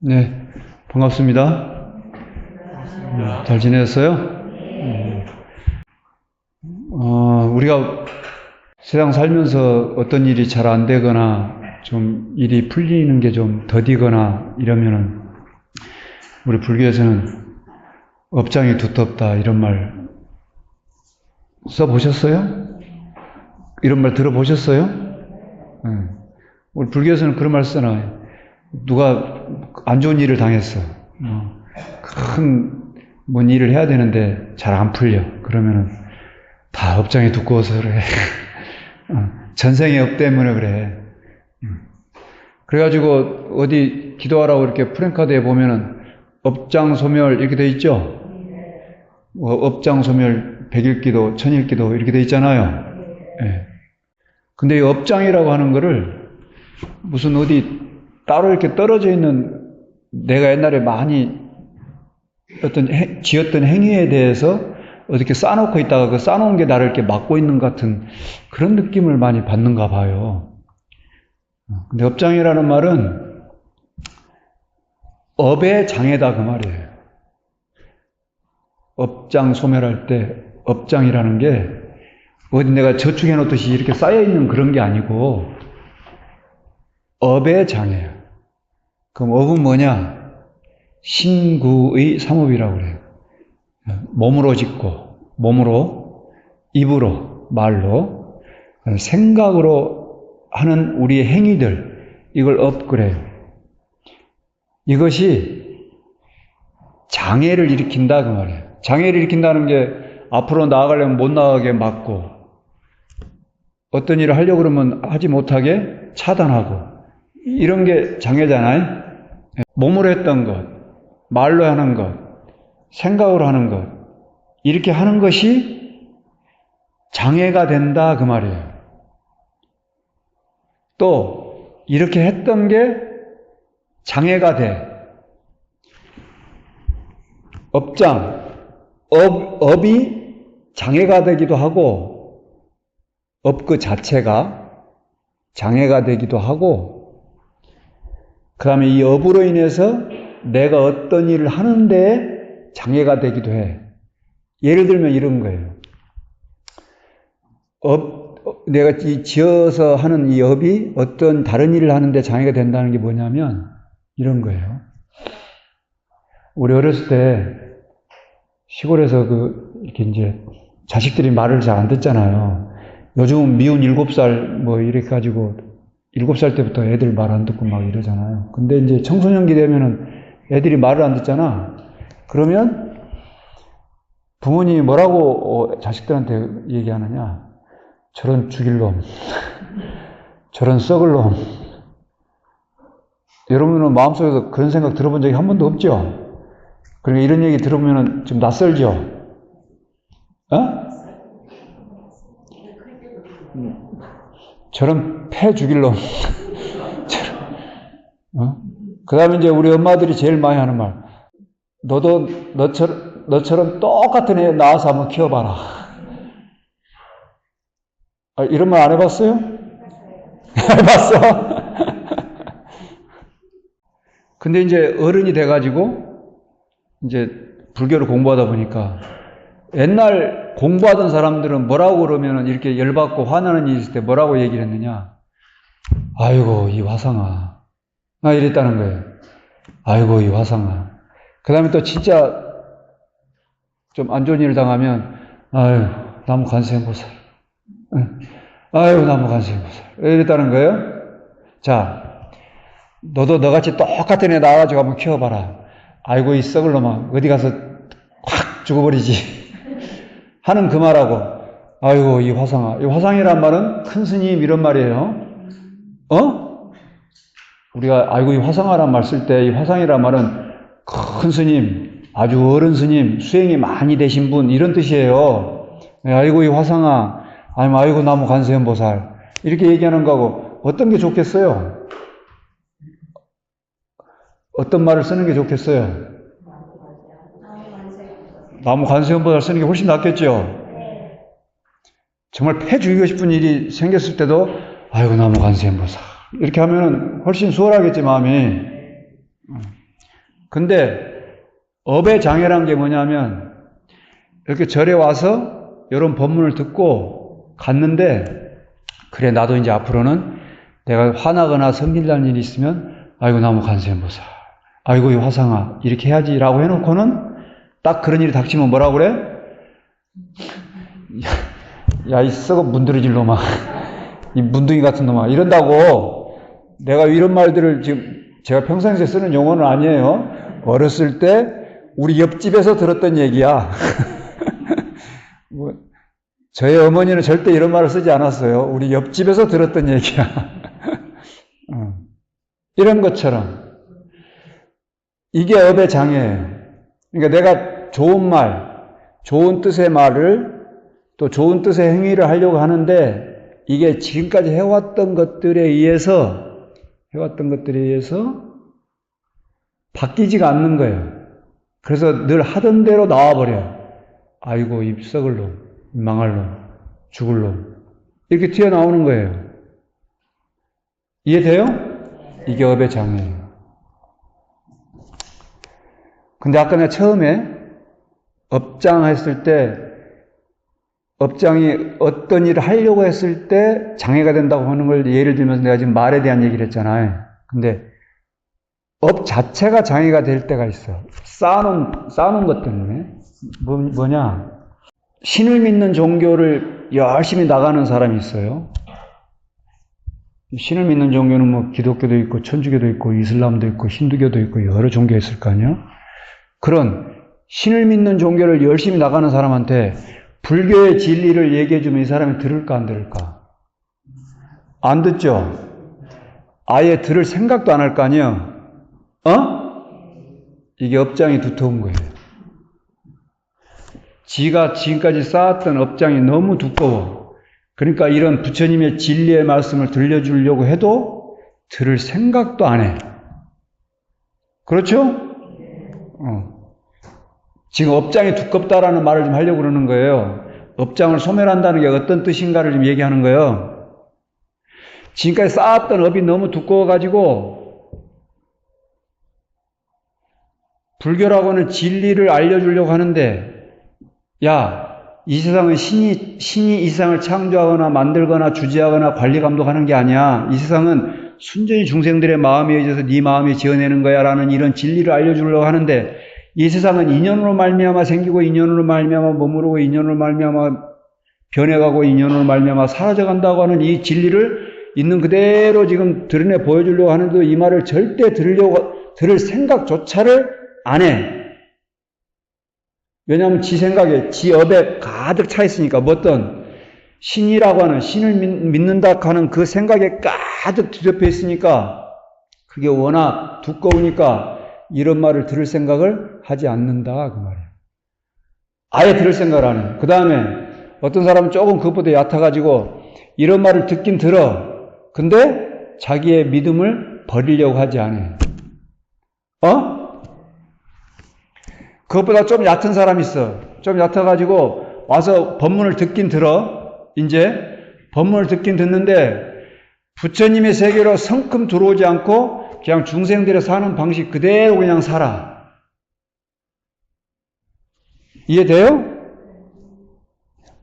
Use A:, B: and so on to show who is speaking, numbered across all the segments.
A: 네, 반갑습니다. 잘 지냈어요? 우리가 세상 살면서 어떤 일이 잘 안 되거나 좀 일이 풀리는 게 좀 더디거나 이러면은 우리 불교에서는 업장이 두텁다 이런 말 써보셨어요? 이런 말 들어보셨어요? 우리 불교에서는 그런 말 쓰나요? 누가 안 좋은 일을 당했어. 큰 뭔 일을 해야 되는데 잘 안 풀려. 그러면은 다 업장이 두꺼워서 그래. 전생의 업 때문에 그래. 그래가지고 어디 기도하라고 이렇게 프랭카드에 보면은 업장 소멸 이렇게 돼 있죠? 업장 소멸 100일 기도, 1000일 기도 이렇게 돼 있잖아요. 예. 근데 이 업장이라고 하는 거를 무슨 어디 따로 이렇게 떨어져 있는 내가 옛날에 많이 어떤 지었던 행위에 대해서 어떻게 쌓아놓고 있다가 그 쌓아놓은 게 나를 이렇게 막고 있는 것 같은 그런 느낌을 많이 받는가 봐요. 근데 업장이라는 말은 업의 장애다 그 말이에요. 업장 소멸할 때 업장이라는 게 어디 내가 저축해 놓듯이 이렇게 쌓여있는 그런 게 아니고 업의 장애예요. 그럼 업은 뭐냐? 신구의 삼업이라고 그래요. 몸으로 짓고, 몸으로, 입으로, 말로, 생각으로 하는 우리의 행위들, 이걸 업 그래요. 이것이 장애를 일으킨다 그 말이에요. 장애를 일으킨다는 게 앞으로 나아가려면 못 나가게 막고, 어떤 일을 하려고 그러면 하지 못하게 차단하고, 이런 게 장애잖아요. 몸으로 했던 것, 말로 하는 것, 생각으로 하는 것, 이렇게 하는 것이 장애가 된다 그 말이에요. 또 이렇게 했던 게 장애가 돼. 업이 장애가 되기도 하고 업 그 자체가 장애가 되기도 하고 그 다음에 이 업으로 인해서 내가 어떤 일을 하는데 장애가 되기도 해. 예를 들면 이런 거예요. 내가 지어서 하는 이 업이 어떤 다른 일을 하는데 장애가 된다는 게 뭐냐면 이런 거예요. 우리 어렸을 때 시골에서 이렇게 이제 자식들이 말을 잘 안 듣잖아요. 요즘은 미운 7살 뭐 이렇게 가지고 7살 때부터 애들 말 안 듣고 막 이러잖아요. 근데 이제 청소년기 되면은 애들이 말을 안 듣잖아. 그러면 부모님이 뭐라고 자식들한테 얘기하느냐. 저런 죽일 놈. 저런 썩을 놈. 여러분은 마음속에서 그런 생각 들어본 적이 한 번도 없죠? 그러니까 이런 얘기 들어보면 좀 낯설죠? 저런 패 죽일 놈. 그 다음에 이제 우리 엄마들이 제일 많이 하는 말. 너도 너처럼 똑같은 애 낳아서 한번 키워봐라. 이런 말 안 해봤어요? 해봤어? 근데 이제 어른이 돼가지고 이제 불교를 공부하다 보니까 옛날 공부하던 사람들은 뭐라고 그러면은 이렇게 열받고 화나는 일이 있을 때 뭐라고 얘기를 했느냐. 아이고, 이 화상아. 이랬다는 거예요. 아이고, 이 화상아. 그 다음에 또 진짜 좀 안 좋은 일을 당하면, 아유, 나무 관세음보살. 아유, 나무 관세음보살. 이랬다는 거예요. 자, 너도 너같이 똑같은 애 낳아가지고 한번 키워봐라. 아이고, 이 썩을 놈아. 어디 가서 확 죽어버리지. 하는 그 말하고, 아이고, 이 화상아. 이 화상이란 말은 큰 스님 이런 말이에요. 우리가, 아이고, 이 화상아란 말 쓸 때, 이 화상이란 말은 큰 스님, 아주 어른 스님, 수행이 많이 되신 분, 이런 뜻이에요. 아이고, 이 화상아. 아이고, 나무 관세음보살. 이렇게 얘기하는 거하고, 어떤 게 좋겠어요? 어떤 말을 쓰는 게 좋겠어요? 나무 관세음보살 쓰는 게 훨씬 낫겠죠? 정말 패 죽이고 싶은 일이 생겼을 때도, 아이고, 나무 관세음보살. 이렇게 하면 훨씬 수월하겠지, 마음이. 근데 업의 장애란 게 뭐냐면 이렇게 절에 와서 이런 법문을 듣고 갔는데 그래 나도 이제 앞으로는 내가 화나거나 성질나는 일이 있으면 아이고 나무 관세음보살 아이고 이 화상아 이렇게 해야지라고 해놓고는 딱 그런 일이 닥치면 뭐라고 그래? 야 이 썩어 문드러질 놈아 이 문둥이 같은 놈아 이런다고 내가 이런 말들을 지금 제가 평상시에 쓰는 용어는 아니에요. 어렸을 때 우리 옆집에서 들었던 얘기야. 뭐, 저희 어머니는 절대 이런 말을 쓰지 않았어요. 우리 옆집에서 들었던 얘기야. 이런 것처럼 이게 업의 장애예요. 그러니까 내가 좋은 말, 좋은 뜻의 말을 또 좋은 뜻의 행위를 하려고 하는데 이게 지금까지 해왔던 것들에 의해서 바뀌지가 않는 거예요. 그래서 늘 하던 대로 나와버려요. 아이고 이 썩을 놈, 망할 놈, 죽을 놈 이렇게 튀어나오는 거예요. 이해돼요? 이게 업의 장애예요. 근데 아까 내가 처음에 업장 했을 때 업장이 어떤 일을 하려고 했을 때 장애가 된다고 하는 걸 예를 들면서 내가 지금 말에 대한 얘기를 했잖아요. 근데 업 자체가 장애가 될 때가 있어. 쌓아놓은 것 때문에. 뭐냐. 신을 믿는 종교를 열심히 나가는 사람이 있어요. 신을 믿는 종교는 뭐 기독교도 있고 천주교도 있고 이슬람도 있고 힌두교도 있고 여러 종교가 있을 거 아니에요. 그런 신을 믿는 종교를 열심히 나가는 사람한테 불교의 진리를 얘기해주면 이 사람이 들을까 안 들을까? 안 듣죠? 아예 들을 생각도 안 할 거 아니에요? 이게 업장이 두터운 거예요. 지가 지금까지 쌓았던 업장이 너무 두꺼워. 그러니까 이런 부처님의 진리의 말씀을 들려주려고 해도 들을 생각도 안 해. 그렇죠? 지금 업장이 두껍다라는 말을 좀 하려고 그러는 거예요. 업장을 소멸한다는 게 어떤 뜻인가를 좀 얘기하는 거예요. 지금까지 쌓았던 업이 너무 두꺼워가지고 불교라고는 진리를 알려주려고 하는데 야, 이 세상은 신이 이 세상을 창조하거나 만들거나 주재하거나 관리 감독하는 게 아니야. 이 세상은 순전히 중생들의 마음에 의해서 네 마음이 지어내는 거야 라는 이런 진리를 알려주려고 하는데 이 세상은 인연으로 말미암아 생기고 인연으로 말미암아 머무르고 인연으로 말미암아 변해가고 인연으로 말미암아 사라져간다고 하는 이 진리를 있는 그대로 지금 드러내 보여주려고 하는데도 이 말을 절대 들을 생각조차를 안 해. 왜냐하면 지 생각에 지 업에 가득 차 있으니까 어떤 신이라고 하는 신을 믿는다 하는 그 생각에 가득 뒤덮여 있으니까 그게 워낙 두꺼우니까 이런 말을 들을 생각을 하지 않는다 그 말이에요. 아예 들을 생각을 안 해요. 그 다음에 어떤 사람은 조금 그것보다 얕아가지고 이런 말을 듣긴 들어. 근데 자기의 믿음을 버리려고 하지 않아요. 그것보다 좀 얕은 사람이 있어. 좀 얕아가지고 와서 법문을 듣긴 들어. 이제 법문을 듣긴 듣는데 부처님의 세계로 성큼 들어오지 않고 그냥 중생들의 사는 방식 그대로 그냥 살아. 이해돼요?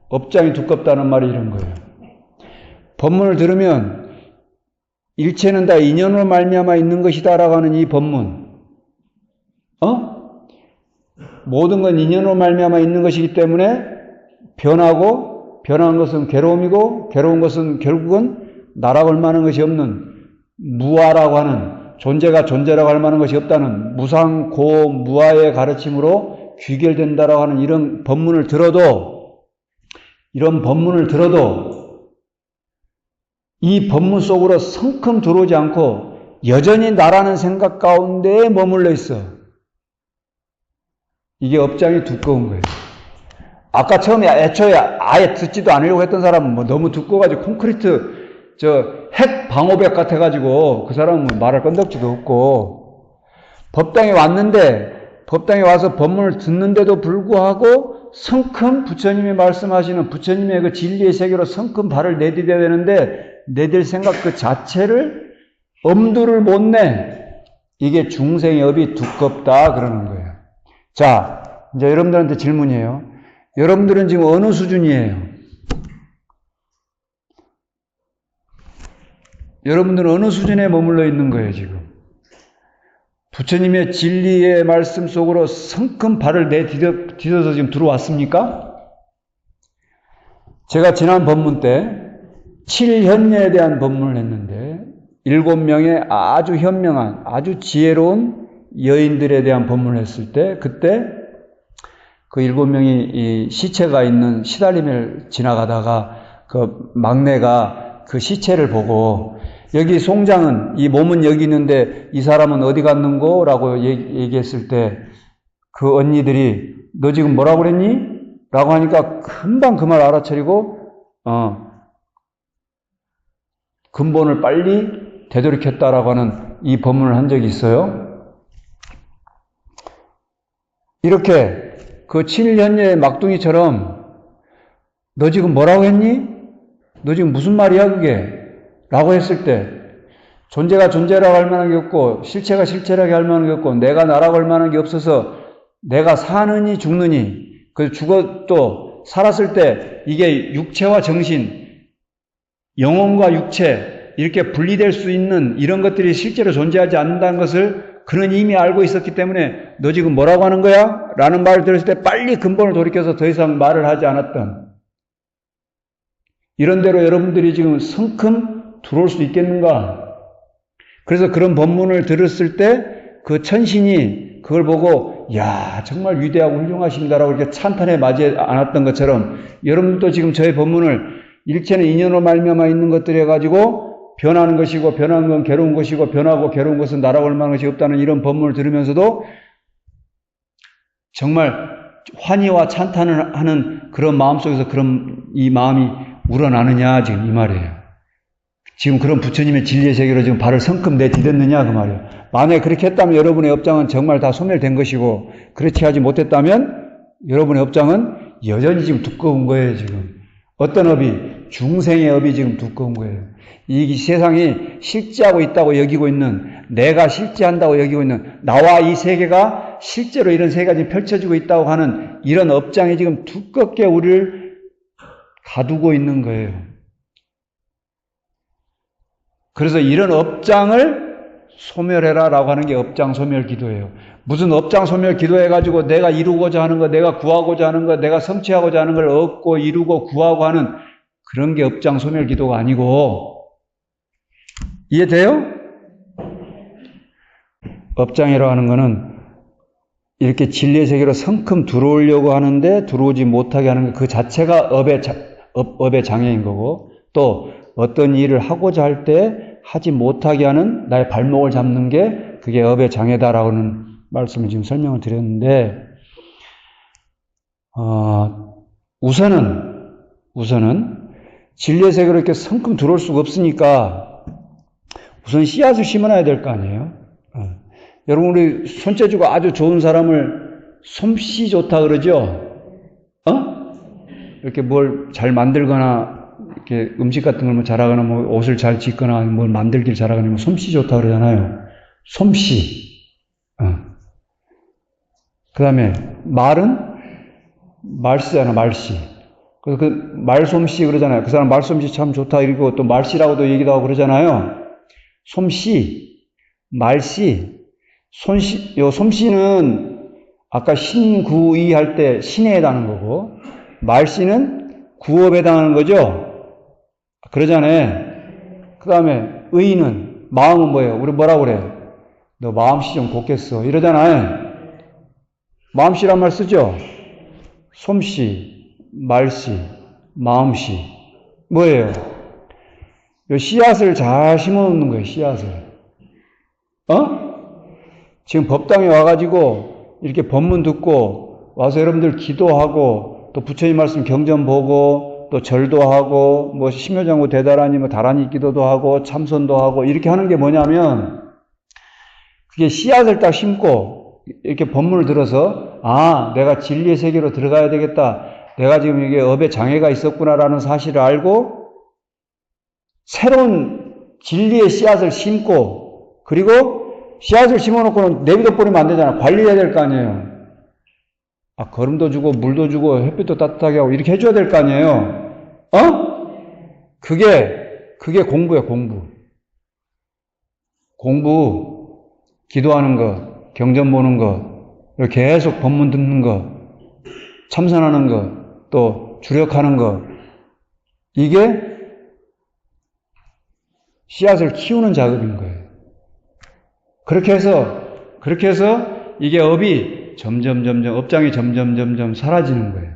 A: 업장이 두껍다는 말이 이런 거예요. 법문을 들으면 일체는 다 인연으로 말미암아 있는 것이다라고 하는 이 법문. 모든 건 인연으로 말미암아 있는 것이기 때문에 변하고 변한 것은 괴로움이고 괴로운 것은 결국은 나라고 할 만한 것이 없는 무아라고 하는 존재가 존재라고 할 만한 것이 없다는 무상고무아의 가르침으로 귀결된다라고 하는 이런 법문을 들어도 이 법문 속으로 성큼 들어오지 않고 여전히 나라는 생각 가운데에 머물러 있어. 이게 업장이 두꺼운 거예요. 아까 처음에 애초에 아예 듣지도 않으려고 했던 사람은 뭐 너무 두꺼워가지고 콘크리트 핵 방호벽 같아가지고 그 사람은 말할 건덕지도 없고 법당에 왔는데 법당에 와서 법문을 듣는데도 불구하고 성큼 부처님이 말씀하시는 부처님의 그 진리의 세계로 성큼 발을 내디뎌야 되는데 내딜 생각 그 자체를 엄두를 못 내. 이게 중생의 업이 두껍다 그러는 거예요. 자, 이제 여러분들한테 질문이에요. 여러분들은 지금 어느 수준이에요? 여러분들은 어느 수준에 머물러 있는 거예요, 지금? 부처님의 진리의 말씀 속으로 성큼 발을 내딛어서 지금 들어왔습니까? 제가 지난 법문 때 7현녀에 대한 법문을 했는데 7명의 아주 현명한, 아주 지혜로운 여인들에 대한 법문을 했을 때 그때 그 7명이 이 시체가 있는 시달림을 지나가다가 그 막내가 그 시체를 보고 여기 송장은 이 몸은 여기 있는데 이 사람은 어디 갔는고? 라고 얘기했을 때 그 언니들이 너 지금 뭐라고 그랬니? 라고 하니까 금방 그 말 알아차리고 근본을 빨리 되돌이켰다라고 하는 이 법문을 한 적이 있어요. 이렇게 그 7현녀의 막둥이처럼 너 지금 뭐라고 했니? 너 지금 무슨 말이야 그게? 라고 했을 때 존재가 존재라고 할 만한 게 없고 실체가 실체라고 할 만한 게 없고 내가 나라고 할 만한 게 없어서 내가 사느니 죽느니 그 죽어도 살았을 때 이게 육체와 정신, 영혼과 육체 이렇게 분리될 수 있는 이런 것들이 실제로 존재하지 않는다는 것을 그는 이미 알고 있었기 때문에 너 지금 뭐라고 하는 거야? 라는 말을 들었을 때 빨리 근본을 돌이켜서 더 이상 말을 하지 않았던 이런 대로 여러분들이 지금 성큼 들어올 수 있겠는가? 그래서 그런 법문을 들었을 때 그 천신이 그걸 보고 야 정말 위대하고 훌륭하십니다라고 이렇게 찬탄에 맞지 않았던 것처럼 여러분도 지금 저의 법문을 일체는 인연으로 말미암아 있는 것들 해가지고 변하는 것이고 변하는 건 괴로운 것이고 변하고 괴로운 것은 나라고 할 만한 것이 없다는 이런 법문을 들으면서도 정말 환희와 찬탄을 하는 그런 마음속에서 그런 이 마음이 우러나느냐 지금 이 말이에요. 지금 그런 부처님의 진리의 세계로 지금 발을 성큼 내딛었느냐 그 말이에요. 만약에 그렇게 했다면 여러분의 업장은 정말 다 소멸된 것이고 그렇지 하지 못했다면 여러분의 업장은 여전히 지금 두꺼운 거예요. 지금 어떤 업이? 중생의 업이 지금 두꺼운 거예요. 이 세상이 실제하고 있다고 여기고 있는 내가 실제한다고 여기고 있는 나와 이 세계가 실제로 이런 세계가 지금 펼쳐지고 있다고 하는 이런 업장이 지금 두껍게 우리를 가두고 있는 거예요. 그래서 이런 업장을 소멸해라 라고 하는 게 업장 소멸 기도예요. 무슨 업장 소멸 기도해가지고 내가 이루고자 하는 거, 내가 구하고자 하는 거, 내가 성취하고자 하는 걸 얻고 이루고 구하고 하는 그런 게 업장 소멸 기도가 아니고 이해돼요? 업장이라고 하는 거는 이렇게 진리의 세계로 성큼 들어오려고 하는데 들어오지 못하게 하는 그 자체가 업의 장애인 거고 또 어떤 일을 하고자 할 때 하지 못하게 하는 나의 발목을 잡는 게 그게 업의 장애다라고는 말씀을 지금 설명을 드렸는데 우선은 진리의 세계로 이렇게 성큼 들어올 수가 없으니까 우선 씨앗을 심어놔야 될 거 아니에요. 여러분 우리 손재주가 아주 좋은 사람을 솜씨 좋다 그러죠? 이렇게 뭘 잘 만들거나 이렇게 음식 같은 걸 뭐 잘하거나 뭐 옷을 잘 짓거나 뭘 만들길 잘하거나 뭐 솜씨 좋다 그러잖아요. 솜씨. 그 다음에 말은 말씨잖아, 말씨. 그래서 그 말솜씨 그러잖아요. 그 사람 말솜씨 참 좋다 이러고 또 말씨라고도 얘기도 하고 그러잖아요. 솜씨, 말씨, 요 솜씨는 아까 신구의 할 때 신에 해당하는 거고 말씨는 구업에 해당하는 거죠. 그러잖아요. 그 다음에 의는 마음은 뭐예요? 우리 뭐라고 그래? 너 마음씨 좀 곱겠어 이러잖아요. 마음씨란 말 쓰죠? 솜씨, 말씨, 마음씨 뭐예요? 요 씨앗을 잘 심어놓는 거예요. 씨앗을. 지금 법당에 와가지고 이렇게 법문 듣고 와서 여러분들 기도하고 또 부처님 말씀 경전 보고 또 절도 하고 뭐 심요장구 대다라니 뭐 다라니 기도도 하고 참선도 하고 이렇게 하는 게 뭐냐면 그게 씨앗을 딱 심고 이렇게 법문을 들어서 내가 진리의 세계로 들어가야 되겠다. 내가 지금 이게 업에 장애가 있었구나라는 사실을 알고 새로운 진리의 씨앗을 심고 그리고 씨앗을 심어놓고는 내비둬 버리면 안 되잖아. 관리해야 될 거 아니에요. 거름도 주고 물도 주고 햇빛도 따뜻하게 하고 이렇게 해줘야 될 거 아니에요. 그게 공부예요, 공부. 공부, 기도하는 거, 경전 보는 거, 계속 법문 듣는 거, 참선하는 거, 또 주력하는 거, 이게 씨앗을 키우는 작업인 거예요. 그렇게 해서 이게 업이 점점 업장이 점점 사라지는 거예요.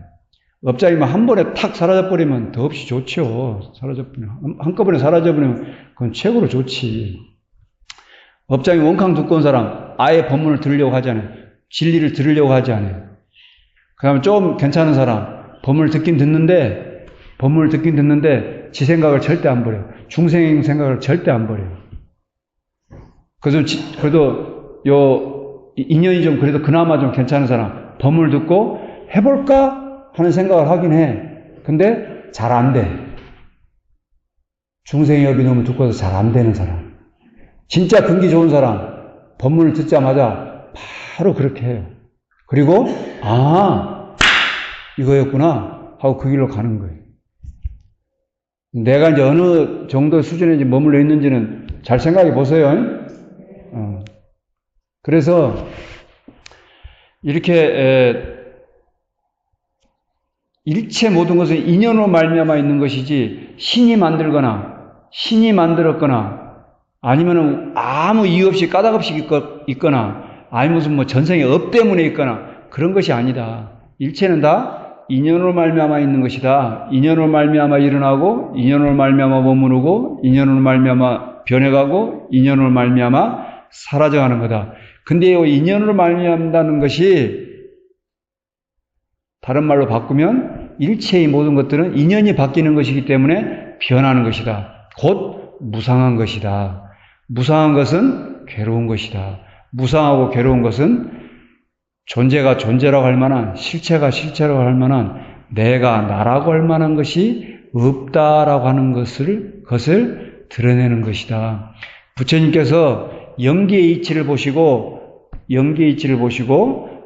A: 업장이 한 번에 탁 사라져버리면 더없이 좋죠. 한꺼번에 사라져버리면 그건 최고로 좋지. 업장이 원캉 두꺼운 사람, 아예 법문을 들으려고 하지 않아요. 진리를 들으려고 하지 않아요. 그 다음에 좀 괜찮은 사람, 법문을 듣긴 듣는데, 지 생각을 절대 안 버려요. 중생 생각을 절대 안 버려요. 그래도 인연이 좀 그래도 그나마 좀 괜찮은 사람, 법문을 듣고 해볼까 하는 생각을 하긴 해. 근데 잘 안 돼. 중생의 업이 너무 두꺼워서 잘 안 되는 사람. 진짜 근기 좋은 사람, 법문을 듣자마자 바로 그렇게 해요. 그리고 이거였구나 하고 그 길로 가는 거예요. 내가 이제 어느 정도 수준에 머물러 있는지는 잘 생각해 보세요. 그래서 이렇게 일체 모든 것은 인연으로 말미암아 있는 것이지 신이 만들었거나 아니면은 아무 이유 없이 까닭 없이 있거나 아니면 무슨 전생의 업 때문에 있거나 그런 것이 아니다. 일체는 다 인연으로 말미암아 있는 것이다. 인연으로 말미암아 일어나고 인연으로 말미암아 머무르고 인연으로 말미암아 변해가고 인연으로 말미암아 사라져가는 거다. 근데 이 인연으로 말미암다는 것이 다른 말로 바꾸면 일체의 모든 것들은 인연이 바뀌는 것이기 때문에 변하는 것이다. 곧 무상한 것이다. 무상한 것은 괴로운 것이다. 무상하고 괴로운 것은 존재가 존재라고 할 만한, 실체가 실체라고 할 만한, 내가 나라고 할 만한 것이 없다라고 하는 것을 드러내는 것이다. 부처님께서 영기의 이치를 보시고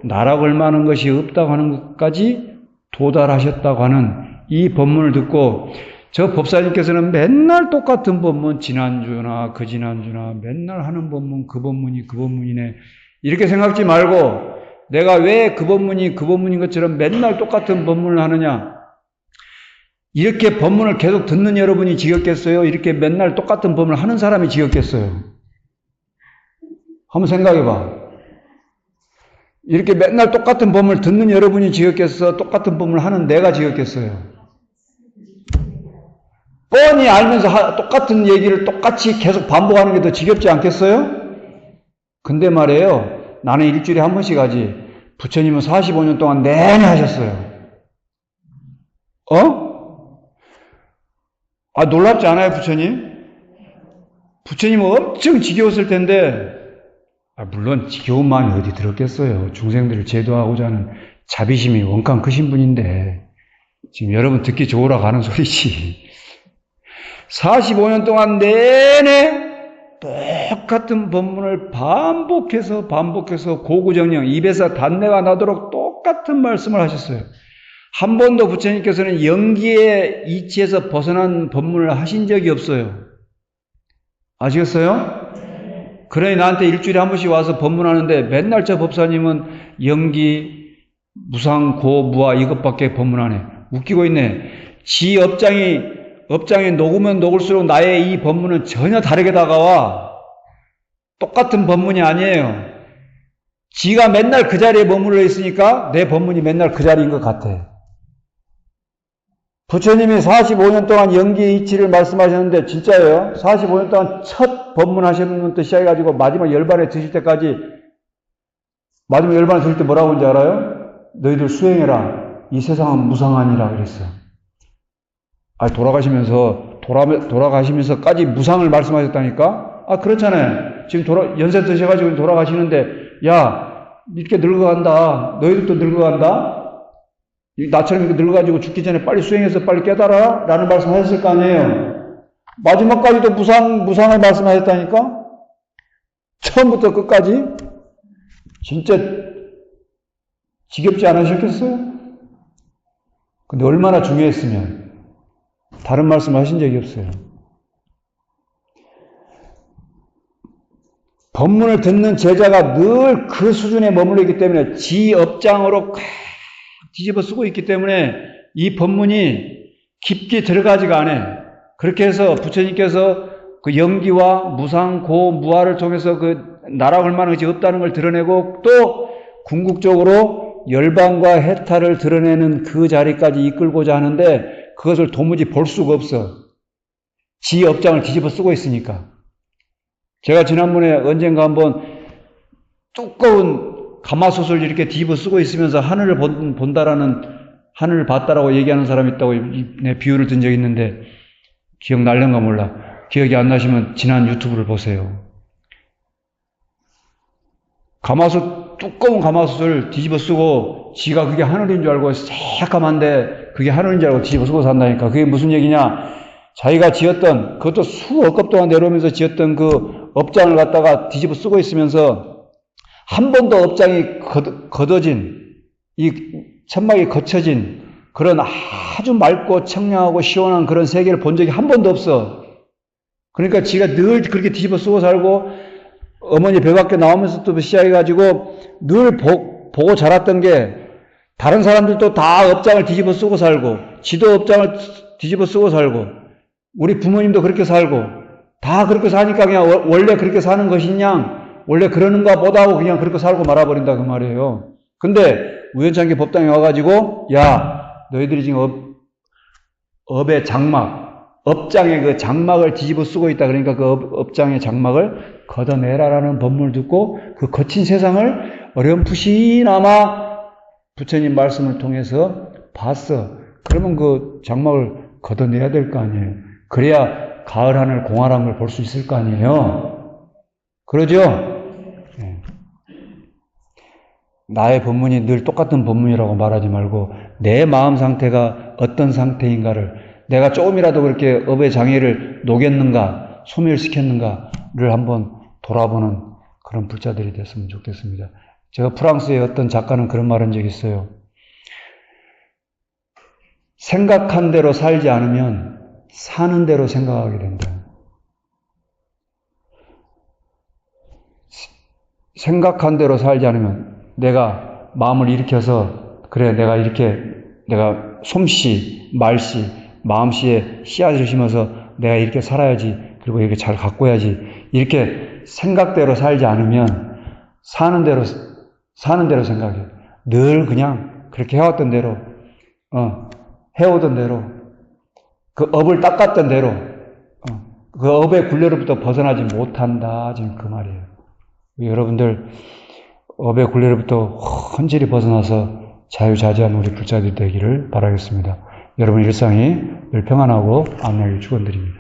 A: 나라고 할 만한 것이 없다고 하는 것까지 도달하셨다고 하는 이 법문을 듣고 저 법사님께서는 맨날 똑같은 법문, 지난주나 그 지난주나 맨날 하는 법문, 그 법문이네. 이렇게 생각지 말고 내가 왜 그 법문인 것처럼 맨날 똑같은 법문을 하느냐. 이렇게 법문을 계속 듣는 여러분이 지겹겠어요? 이렇게 맨날 똑같은 법문을 하는 사람이 지겹겠어요? 한번 생각해봐. 이렇게 맨날 똑같은 법문을 듣는 여러분이 지겹겠어? 똑같은 법문을 하는 내가 지겹겠어요? 뻔히 알면서 똑같은 얘기를 똑같이 계속 반복하는 게 더 지겹지 않겠어요? 근데 말이에요. 나는 일주일에 한 번씩 하지. 부처님은 45년 동안 내내 하셨어요. 놀랍지 않아요, 부처님? 부처님은 엄청 지겨웠을 텐데, 물론 지겨운 마음이 어디 들었겠어요. 중생들을 제도하고자 하는 자비심이 원강 크신 분인데, 지금 여러분 듣기 좋으라고 하는 소리지. 45년 동안 내내 똑같은 법문을 반복해서 고구정령, 입에서 단내가 나도록 똑같은 말씀을 하셨어요. 한 번도 부처님께서는 영기의 이치에서 벗어난 법문을 하신 적이 없어요. 아시겠어요? 그러니 나한테 일주일에 한 번씩 와서 법문하는데 맨날 저 법사님은 영기, 무상, 고, 무아 이것밖에 법문 안 해. 웃기고 있네. 지 업장이 녹으면 녹을수록 나의 이 법문은 전혀 다르게 다가와. 똑같은 법문이 아니에요. 지가 맨날 그 자리에 머물러 있으니까 내 법문이 맨날 그 자리인 것 같아. 부처님이 45년 동안 영기의 이치를 말씀하셨는데 진짜예요. 45년 동안 첫 법문하셨는부터 시작해가지고 마지막 열반에 드실 때까지 마지막 열반에 드실 때 뭐라고 하는지 알아요? 너희들 수행해라. 이 세상은 무상하니라 그랬어. 돌아가시면서까지 무상을 말씀하셨다니까? 그렇잖아요. 지금 연세 드셔가지고 돌아가시는데, 야, 이렇게 늙어간다. 너희들도 늙어간다? 나처럼 이렇게 늙어가지고 죽기 전에 빨리 수행해서 빨리 깨달아? 라는 말씀 하셨을 거 아니에요? 마지막까지도 무상을 말씀하셨다니까? 처음부터 끝까지 진짜 지겹지 않으셨겠어요? 근데 얼마나 중요했으면 다른 말씀 하신 적이 없어요. 법문을 듣는 제자가 늘 그 수준에 머물러 있기 때문에 지 업장으로 뒤집어 쓰고 있기 때문에 이 법문이 깊게 들어가지가 않아요. 그렇게 해서 부처님께서 그 영기와 무상, 고, 무아를 통해서 그 나라할 만한 것이 없다는 걸 드러내고 또 궁극적으로 열반과 해탈을 드러내는 그 자리까지 이끌고자 하는데 그것을 도무지 볼 수가 없어. 지 업장을 뒤집어 쓰고 있으니까. 제가 지난번에 언젠가 한번 두꺼운 가마솥을 이렇게 뒤집어 쓰고 있으면서 하늘을 본다라는, 하늘을 봤다라고 얘기하는 사람이 있다고 내 비유를 든 적이 있는데 기억날는가 몰라. 기억이 안 나시면 지난 유튜브를 보세요. 가마솥, 두꺼운 가마솥을 뒤집어 쓰고 지가 그게 하늘인 줄 알고 새까만데 그게 하늘인 줄 알고 뒤집어 쓰고 산다니까. 그게 무슨 얘기냐? 자기가 지었던, 그것도 수억 급 동안 내려오면서 지었던 그 업장을 갖다가 뒤집어 쓰고 있으면서 한 번도 업장이 걷어진, 이 천막이 거쳐진 그런 아주 맑고 청량하고 시원한 그런 세계를 본 적이 한 번도 없어. 그러니까 지가 늘 그렇게 뒤집어 쓰고 살고 어머니 배 밖에 나오면서부터 시작해가지고 늘 보고 자랐던 게 다른 사람들도 다 업장을 뒤집어 쓰고 살고 지도 업장을 뒤집어 쓰고 살고 우리 부모님도 그렇게 살고 다 그렇게 사니까 그냥 원래 그렇게 사는 것이냐 원래 그러는가 보다 하고 그냥 그렇게 살고 말아버린다 그 말이에요. 근데 우연찮게 법당에 와가지고 야 너희들이 지금 업의 장막, 업장의 그 장막을 뒤집어 쓰고 있다. 그러니까 그 업장의 장막을 걷어내라라는 법문을 듣고 그 거친 세상을 어렴풋이나마 부처님 말씀을 통해서 봤어. 그러면 그 장막을 걷어내야 될 거 아니에요. 그래야 가을 하늘 공활한 걸 볼 수 있을 거 아니에요. 그러죠? 네. 나의 법문이 늘 똑같은 법문이라고 말하지 말고 내 마음 상태가 어떤 상태인가를 내가 조금이라도 그렇게 업의 장애를 녹였는가 소멸시켰는가를 한번 돌아보는 그런 불자들이 됐으면 좋겠습니다. 제가 프랑스의 어떤 작가는 그런 말 한 적이 있어요. 생각한 대로 살지 않으면 사는 대로 생각하게 된다. 생각한 대로 살지 않으면 내가 마음을 일으켜서 그래 내가 솜씨, 말씨, 마음씨에 씨앗을 심어서 내가 이렇게 살아야지 그리고 이렇게 잘 가꿔야지 이렇게 생각대로 살지 않으면 사는 대로 생각해. 늘 그냥 그렇게 해왔던 대로 해오던 대로 그 업을 닦았던 대로 그 업의 굴레로부터 벗어나지 못한다 지금 그 말이에요. 여러분들 업의 굴레로부터 헌질히 벗어나서 자유자재한 우리 불자들이 되기를 바라겠습니다. 여러분 일상이 늘 평안하고 안녕히 축원드립니다.